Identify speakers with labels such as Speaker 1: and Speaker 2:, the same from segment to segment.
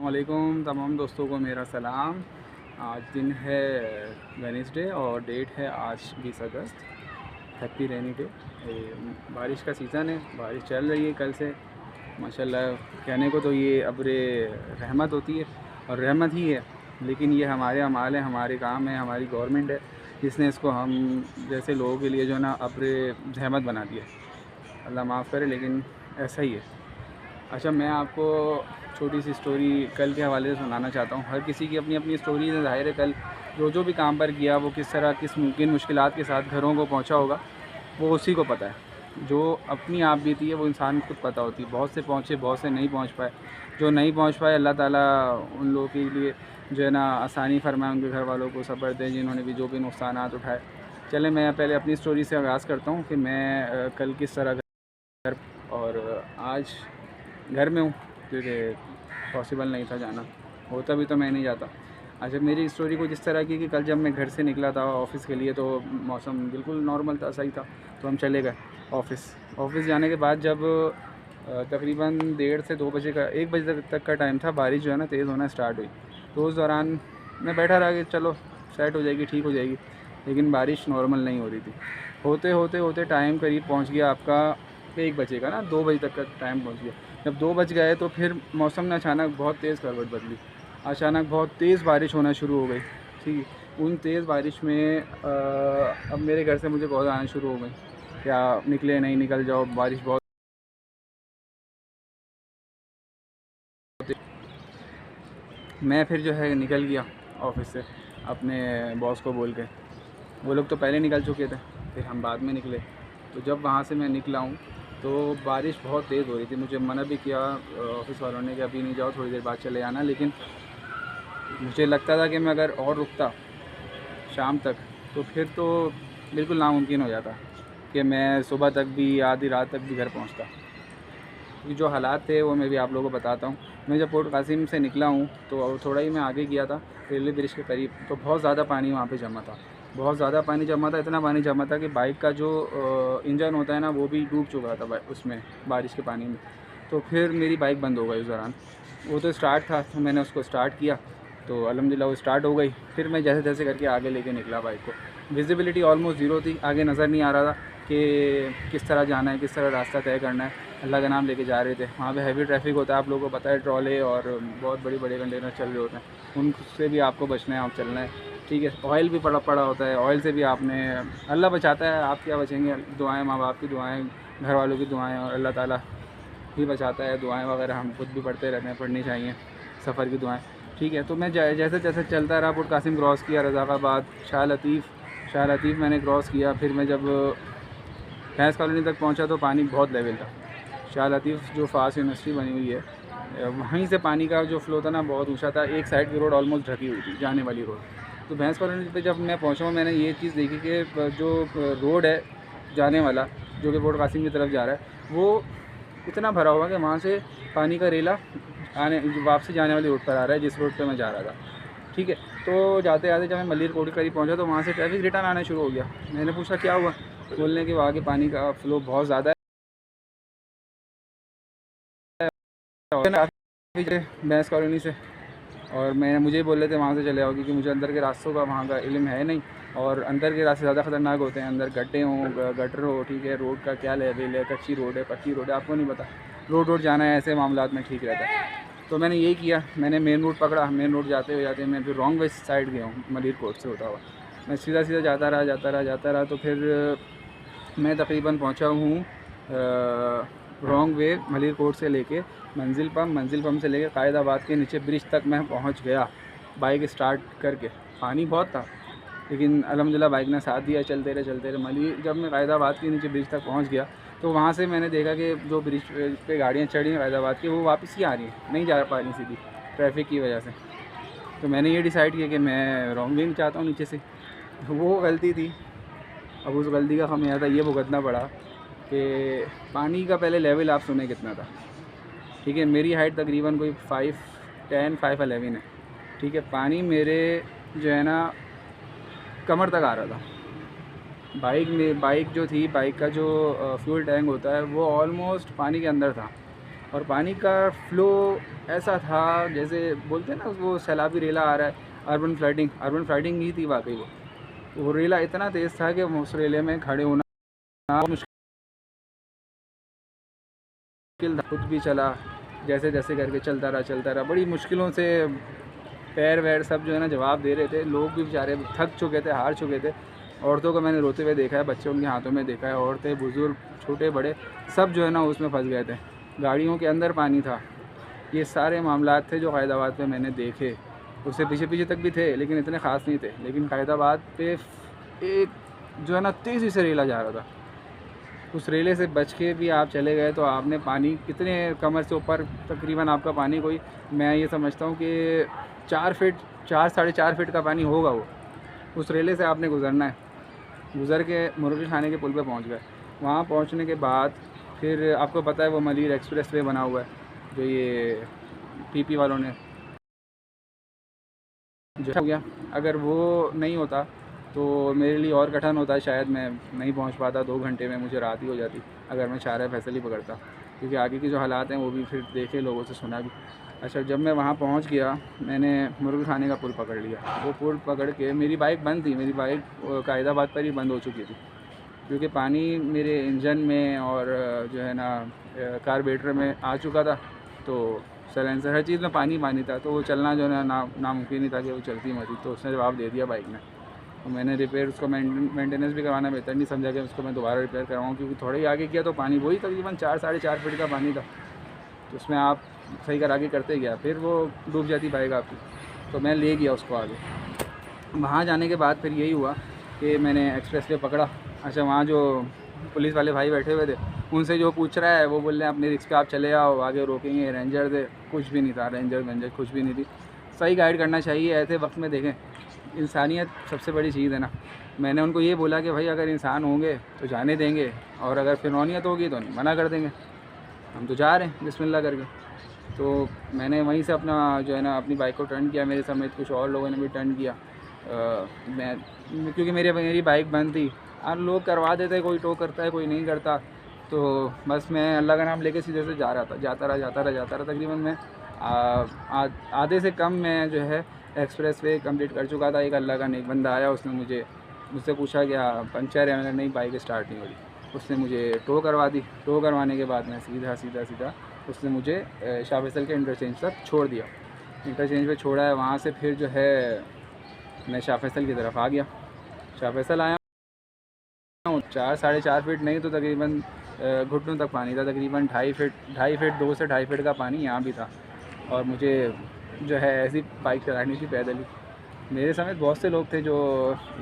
Speaker 1: वालेकुम तमाम दोस्तों को मेरा सलाम। आज दिन है वेडनेसडे और डेट है आज 20 अगस्त। Happy rainy day. बारिश का सीज़न है, बारिश चल रही है कल से माशाल्लाह। कहने को तो ये अब्रे रहमत होती है और रहमत ही है, लेकिन ये हमारे अमाल है, हमारे काम है, हमारी गवर्नमेंट है जिसने इसको हम जैसे लोगों के लिए जो है ना अब्रे रहमत बना दिया। अल्लाह माफ़ करे, लेकिन ऐसा ही है। अच्छा, मैं आपको छोटी सी स्टोरी कल के हवाले से सुनाना चाहता हूँ। हर किसी की अपनी अपनी स्टोरी है। ज़ाहिर है कल जो भी काम पर किया वो किस तरह किन मुश्किलात के साथ घरों को पहुँचा होगा, वो उसी को पता है। जो अपनी आप बीती है वो इंसान को खुद पता होती है। बहुत से पहुँचे, बहुत से नहीं पहुँच पाए। जो नहीं पहुँच पाए, अल्लाह ताला उन लोगों के लिए जो है ना आसानी फरमाए, उनके घर वालों को सब्र दें जिन्होंने भी जो भी नुकसानात उठाए। चले, मैं पहले अपनी स्टोरी से आगाज़ करता हूँ कि मैं कल किस तरह घर और आज घर में हूँ, क्योंकि पॉसिबल नहीं था जाना, होता भी तो मैं नहीं जाता। अच्छा, मेरी स्टोरी कुछ इस तरह की कि कल जब मैं घर से निकला था ऑफ़िस के लिए, तो मौसम बिल्कुल नॉर्मल था, सही था। तो हम चले गए ऑफ़िस जाने के बाद जब तकरीबन 1:30 से 2 बजे का 1 बजे तक का टाइम था, बारिश जो है ना तेज़ होना स्टार्ट हुई। तो उस दौरान मैं बैठा रहा कि चलो सेट हो जाएगी, ठीक हो जाएगी, लेकिन बारिश नॉर्मल नहीं हो रही थी। होते टाइम करीब पहुँच गया आपका 1 बजे का ना, 2 बजे तक का टाइम पहुँच गया। जब 2 बज गए तो फिर मौसम ने अचानक बहुत तेज़ करवट बदली। अचानक बहुत तेज़ बारिश होना शुरू हो गई। ठीक है, उन तेज़ बारिश में अब मेरे घर से मुझे कॉल आना शुरू हो गई, क्या निकले नहीं, निकल जाओ, बारिश बहुत। मैं फिर जो है निकल गया ऑफ़िस से अपने बॉस को बोल के। वो लोग तो पहले निकल चुके थे, फिर हम बाद में निकले। तो जब वहाँ से मैं निकला हूँ तो बारिश बहुत तेज़ हो रही थी। मुझे मना भी किया ऑफ़िस वालों ने कि अभी नहीं जाओ, थोड़ी देर बाद चले आना, लेकिन मुझे लगता था कि मैं अगर और रुकता शाम तक तो फिर तो बिल्कुल नामुमकिन हो जाता कि मैं सुबह तक भी, आधी रात तक भी घर पहुंचता। क्योंकि जो हालात थे वो मैं भी आप लोगों को बताता हूँ। मैं जब पोर्ट कासिम से निकला हूँ तो थोड़ा ही मैं आगे गया था, रेलवे ब्रिज के करीब, तो बहुत ज़्यादा पानी वहाँ पे जमा था। बहुत ज़्यादा पानी जमा था, इतना पानी जमा था कि बाइक का जो इंजन होता है ना, वो भी डूब चुका था उसमें, बारिश के पानी में। तो फिर मेरी बाइक बंद हो गई उस दौरान। वो तो स्टार्ट था, तो मैंने उसको स्टार्ट किया, तो अल्हम्दुलिल्लाह वो स्टार्ट हो गई। फिर मैं जैसे तैसे करके आगे लेके निकला बाइक को। विजिबिलिटी ऑलमोस्ट ज़ीरो थी, आगे नज़र नहीं आ रहा था कि किस तरह जाना है, किस तरह रास्ता तय करना है। अल्लाह का नाम लेके जा रहे थे। वहाँ पे हैवी ट्रैफिक होता है, आप लोगों को पता है, ट्रॉले और बहुत बड़े बड़े कंटेनर चल रहे होते हैं, उनसे भी आपको बचना है, आप चलना है। ठीक है, ऑयल भी पड़ा होता है, ऑयल से भी आपने, अल्लाह बचाता है, आप क्या बचेंगे। दुआएँ, माँ बाप की दुआएँ, घर वालों की दुआएँ, और अल्लाह ताला ही बचाता है। दुआएँ वगैरह हम खुद भी पढ़ते रहते हैं, पढ़नी चाहिए, सफ़र की दुआएँ। ठीक है, तो मैं जैसे जैसे चलता रहा, पुर कासिम क्रॉस किया, रज़ाकाबाद, शाह लतीफ़ मैंने क्रॉस किया। फिर मैं जब भैंस कॉलोनी तक पहुंचा तो पानी बहुत लेवल था। शाह लतीफ़ जो फ़ास्ट यूनिवर्सिटी बनी हुई है, वहीं से पानी का जो फ़्लो था ना बहुत ऊंचा था। एक साइड की रोड ऑलमोस्ट ढकी हुई थी, जाने वाली रोड। तो भैंस कॉलोनी पे जब मैं पहुंचा हूँ, मैंने ये चीज़ देखी कि जो रोड है जाने वाला, जो कि पोर्ट कासिम की तरफ जा रहा है, वो इतना भरा हुआ कि वहाँ से पानी का रेला वापसी जाने वाली रोड पर आ रहा है, जिस रोड पर मैं जा रहा था। ठीक है, तो जाते जाते जब मैं मलिर कोट के करीब पहुँचा तो वहाँ से ट्रैफिक रिटर्न आना शुरू हो गया। मैंने पूछा क्या हुआ, बोलने के वहाँ के पानी का फ़्लो बहुत ज़्यादा है, भैंस कॉलोनी से। और मुझे बोल रहे थे वहाँ से चले आओ, क्योंकि मुझे अंदर के रास्तों का वहाँ का इल्म है नहीं, और अंदर के रास्ते ज़्यादा ख़तरनाक होते हैं। अंदर गड्ढे हों, गटर हो, ठीक है, रोड का क्या लेवल है, कच्ची रोड है, पक्की रोड है, आपको नहीं पता। रोड जाना है, ऐसे मामलात में ठीक रहता है। तो मैंने यही किया, मैंने मेन रोड पकड़ा। मेन रोड जाते हुए मैं फिर रॉन्ग वे साइड गया हूँ, मलिर कोट से होता हुआ। मैं सीधा जाता रहा। तो फिर मैं तकरीबन पहुंचा हूँ रॉन्ग वे, मलिर कोट से लेके मंजिल पम से लेके कायदाबाद के नीचे ब्रिज तक मैं पहुंच गया बाइक स्टार्ट करके। पानी बहुत था, लेकिन अल्हम्दुलिल्लाह बाइक ने साथ दिया, चलते रहे। मलिर जब मैं कायदाबाद के नीचे ब्रिज तक पहुंच गया तो वहाँ से मैंने देखा कि जो ब्रिज पे गाड़ियाँ चढ़ी हैं कायदाबाद की, वो वापस ही आ रही हैं, नहीं जा पा रही सीधी, ट्रैफिक की वजह से। तो मैंने ये डिसाइड किया कि मैं रॉन्ग वे चाहता हूँ नीचे से। वो गलती थी। अब उस गलती का ख़मियाज़ा ये भुगतना पड़ा कि पानी का पहले लेवल आप सुने कितना था। ठीक है, मेरी हाइट तकरीबन कोई 5'10", 5'11" है। ठीक है, पानी मेरे जो है ना कमर तक आ रहा था। बाइक जो थी, बाइक का जो फ्यूल टैंक होता है वो ऑलमोस्ट पानी के अंदर था। और पानी का फ़्लो ऐसा था जैसे बोलते हैं ना वो सैलाबी रेला आ रहा है, अर्बन फ्लडिंग ही थी वाकई। वो रेला इतना तेज़ था कि उस रेले में खड़े होना मुश्किल था। खुद भी चला, जैसे जैसे करके चलता रहा, बड़ी मुश्किलों से पैर वैर सब जो है ना जवाब दे रहे थे। लोग भी बेचारे थक चुके थे, हार चुके थे। औरतों को मैंने रोते हुए देखा है, बच्चों के हाथों में देखा है, औरतें बुज़ुर्ग छोटे बड़े सब जो है ना उसमें फंस गए थे। गाड़ियों के अंदर पानी था। ये सारे मामलात थे जो क़ायदाबाद पे मैंने देखे। उससे पीछे पीछे तक भी थे लेकिन इतने ख़ास नहीं थे। लेकिन क़ायदाबाद पे एक जो है ना तेज़ी से रेला जा रहा था। उस रेले से बच के भी आप चले गए तो आपने पानी कितने कमर से ऊपर तकरीबन आपका पानी कोई, मैं ये समझता हूँ कि 4 फीट 4 साढ़े 4 फीट का पानी होगा वो। उस रेले से आपने गुज़रना है। गुज़र के मुर्गी खाने के पुल पे पहुँच गए। वहाँ पहुँचने के बाद फिर आपको पता है वो मलीर एक्सप्रेस वे बना हुआ है जो ये पीपी वालों ने जो हो गया। अगर वो नहीं होता तो मेरे लिए और कठिन होता है, शायद मैं नहीं पहुंच पाता। 2 घंटे में मुझे रात ही हो जाती अगर मैं शाहराह फैसल ही पकड़ता, क्योंकि आगे के जो हालात हैं वो भी फिर देखे, लोगों से सुना भी। अच्छा, जब मैं वहाँ पहुँच गया मैंने मुर्गी खाने का पुल पकड़ लिया। वो पुल पकड़ के मेरी बाइक बंद थी, मेरी बाइक क़ायदाबाद पर ही बंद हो चुकी थी क्योंकि पानी मेरे इंजन में और जो है ना कार्बोरेटर में आ चुका था। तो साइलेंसर हर चीज़ में पानी था, तो वो चलना जो है ना नामुमकिन ही था कि वो चलती मरी। तो उसने जवाब दे दिया बाइक ने। तो मैंने रिपेयर उसको मेंटेनेंस भी करवाना बेहतर नहीं समझा कि उसको मैं दोबारा रिपेयर करवाऊँ, क्योंकि थोड़ा ही आगे किया तो पानी वही तकरीबन 4 साढ़े 4 फीट का पानी था। तो उसमें आप सही कर आगे करते गया, फिर वो डूब जाती बाइक आपकी। तो मैं ले गया उसको आगे। वहाँ जाने के बाद फिर यही हुआ कि मैंने एक्सप्रेस वे पकड़ा। अच्छा, वहाँ जो पुलिस वाले भाई बैठे हुए थे उनसे जो पूछ रहा है वो बोल रहे हैं अपने रिस्क पे आप चले आओ, आगे रोकेंगे। रेंजर थे, कुछ भी नहीं था, रेंजर कुछ भी नहीं थी। सही गाइड करना चाहिए ऐसे वक्त में। देखें, इंसानियत सबसे बड़ी चीज़ है ना। मैंने उनको ये बोला कि भाई अगर इंसान होंगे तो जाने देंगे, और अगर फिरौनियत होगी तो मना कर देंगे, हम तो जा रहे हैं बिस्मिल्लाह करके। तो मैंने वहीं से अपना जो है ना अपनी बाइक को टर्न किया, मेरे समेत कुछ और लोगों ने भी टर्न किया। मैं क्योंकि मेरी बाइक बंद थी और लोग करवा देते, कोई टो करता है कोई नहीं करता। तो बस मैं अल्लाह का नाम लेके सीधे से जा रहा था, जाता रहा। तकरीबन मैं आधे से कम मैं जो है एक्सप्रेस वे कम्प्लीट कर चुका था। एक अल्लाह का नेक बंदा आया, उसने मुझसे पूछा क्या पंचर है? मैंने नहीं, बाइक स्टार्ट नहीं हो रही। उसने मुझे टो करवा दी। टो करवाने के बाद मैं सीधा उसने मुझे शाह फैसल के इंटरचेंज तक छोड़ दिया। इंटरचेंज पे छोड़ा है, वहाँ से फिर जो है मैं शाह फैसल की तरफ आ गया। शाह फैसल आया हूँ, 4 साढ़े 4 फीट नहीं तो तकरीबन घुटनों तक पानी था। तकरीबन 2.5 फीट 2 से 2.5 फीट का पानी यहाँ भी था। और मुझे जो है ऐसी बाइक चलानी थी पैदल ही। मेरे समेत बहुत से लोग थे जो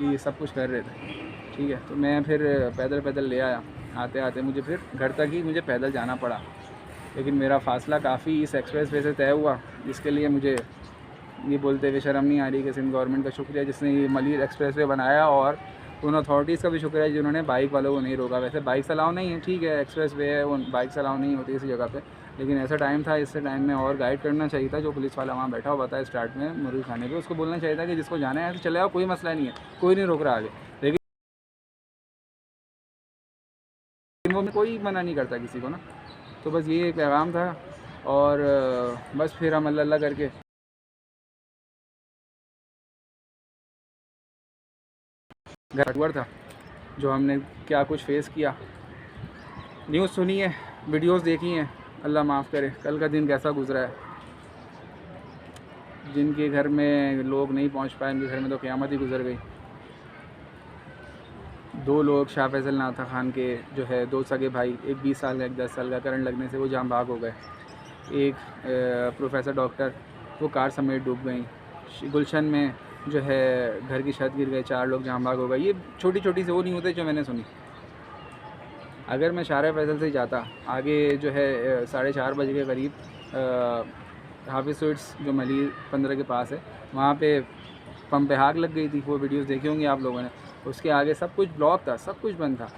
Speaker 1: ये सब कुछ कर रहे थे, ठीक है। तो मैं फिर पैदल ले आया। आते आते मुझे फिर घर तक ही मुझे पैदल जाना पड़ा, लेकिन मेरा फ़ासला काफ़ी इस एक्सप्रेस वे से तय हुआ, जिसके लिए मुझे ये बोलते हुए शर्म नहीं आ रही कि सिंध गवर्नमेंट का शुक्रिया जिसने ये मलीर एक्सप्रेस वे बनाया, और उन अथॉरिटीज़ का भी शुक्रिया जिन्होंने बाइक वालों को नहीं रोका। वैसे बाइक अलाउ नहीं है, ठीक है, एक्सप्रेस वे है, वो बाइक अलाउ नहीं होती इसी जगह पे, लेकिन ऐसा टाइम था, इससे टाइम में और गाइड करना चाहिए था। जो पुलिस वाला वहाँ बैठा हुआ था स्टार्ट में मुर्गी खाने पे, उसको बोलना चाहिए था कि जिसको जाना है तो चले आओ, कोई मसला नहीं है, कोई नहीं रोक रहा आगे। लेकिन वो कोई मना नहीं करता किसी को ना। तो बस ये एक पैगाम था। और बस फिर हम अल्लाह करके घर हुआ था, जो हमने क्या कुछ फेस किया। न्यूज़ सुनी है, वीडियोस देखी हैं, अल्लाह माफ़ करे कल का दिन कैसा गुजरा है। जिनके घर में लोग नहीं पहुंच पाए उनके घर में तो क़यामत ही गुजर गई। 2 लोग शाह फैसल नाथा खान के जो है 2 सगे भाई, एक 20 साल का एक 10 साल का, करंट लगने से वो जाम भाग हो गए। एक प्रोफेसर डॉक्टर, वो कार समेत डूब गई। गुलशन में जो है घर की छत गिर गई, 4 लोग जाम भाग हो गए। ये छोटी छोटी से वो नहीं होते जो मैंने सुनी। अगर मैं शाहराह फैसल से जाता आगे जो है 4:30 बजे के करीब हाफिज़ स्वीट्स जो मलीर 15 के पास है, वहाँ पे पंप पे आग लग गई थी। वो वीडियोस देखी होंगी आप लोगों ने। उसके आगे सब कुछ ब्लॉक था, सब कुछ बंद था।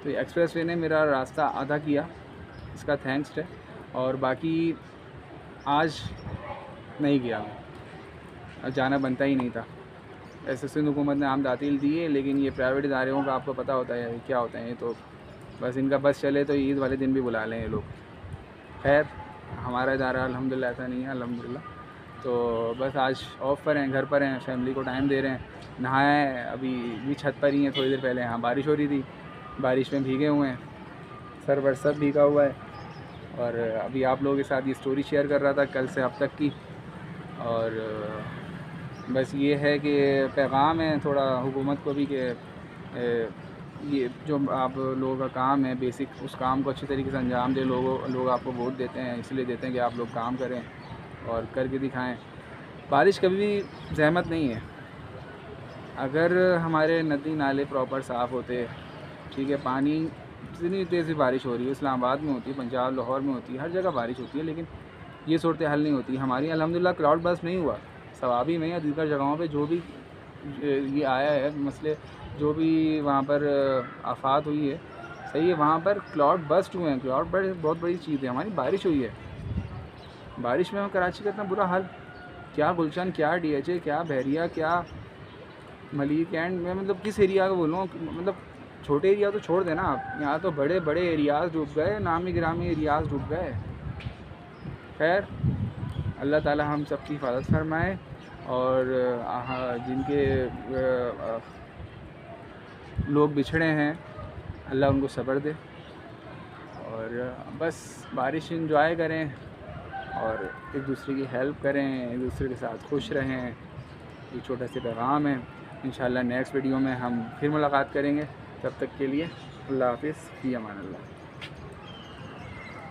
Speaker 1: तो एक्सप्रेस वे ने मेरा रास्ता आधा किया, इसका थैंक्स है। और बाकी आज नहीं गया मैं, जाना बनता ही नहीं था। ऐसे सिंध हुकूमत ने आम तातील दी है, लेकिन ये प्राइवेट इदारों का आपको पता होता है क्या होता है। ये तो बस इनका बस चले तो ईद वाले दिन भी बुला लें ये लोग। खैर हमारा इदारा अल्हम्दुलिल्लाह ऐसा नहीं है, अल्हम्दुलिल्लाह। तो बस आज ऑफ़ पर हैं, घर पर हैं, फैमिली को टाइम दे रहे हैं। नहाए अभी भी छत पर ही हैं, थोड़ी देर पहले यहाँ बारिश हो रही थी, बारिश में भीगे हुए हैं, सर वर सब भीगा हुआ है। और अभी आप लोगों के साथ ये स्टोरी शेयर कर रहा था कल से अब तक की। और बस ये है कि पैगाम है थोड़ा हुकूमत को भी कि ये जो आप लोगों का काम है बेसिक, उस काम को अच्छी तरीके से अंजाम दें। लोग आपको वोट देते हैं, इसलिए देते हैं कि आप लोग काम करें और करके दिखाएं। बारिश कभी भी ज़हमत नहीं है। अगर हमारे नदी नाले प्रॉपर साफ़ होते, ठीक है, पानी इतनी तेज़ बारिश हो रही है, इस्लामाबाद में होती है, पंजाब लाहौर में होती है, हर जगह बारिश होती है, लेकिन ये सूरत हाल नहीं होती हमारी। अल्हम्दुलिल्लाह क्लाउड बर्स्ट नहीं हुआ, सवाबी में या दीगर जगहों पे जो भी ये आया है मसले, जो भी वहाँ पर आफात हुई है, सही है, वहाँ पर क्लाउड बर्स्ट हुए हैं। क्लाउड बर्स्ट बहुत बड़ी चीज़ है, हमारी बारिश हुई है। बारिश में कराची का इतना बुरा हाल, क्या गुलशन, क्या DHA, क्या बहरिया, क्या मलिक एंड, मैं मतलब किस एरिया का बोलूँ, मतलब छोटे एरिया तो छोड़ देना आप, यहाँ तो बड़े बड़े एरियाज़ डूब गए, नामी गिरामी एरियाज़ डूब गए। खैर अल्लाह ताला हम सब की हिफाजत फरमाए और जिनके लोग बिछड़े हैं अल्लाह उनको सब्र दे। और बस बारिश इंजॉय करें और एक दूसरे की हेल्प करें, एक दूसरे के साथ खुश रहें। ये छोटा सा पैगाम है। इंशाल्लाह नेक्स्ट वीडियो में हम फिर मुलाकात करेंगे। तब तक के लिए अल्लाह हाफ़िज़, फ़ी अमान अल्लाह।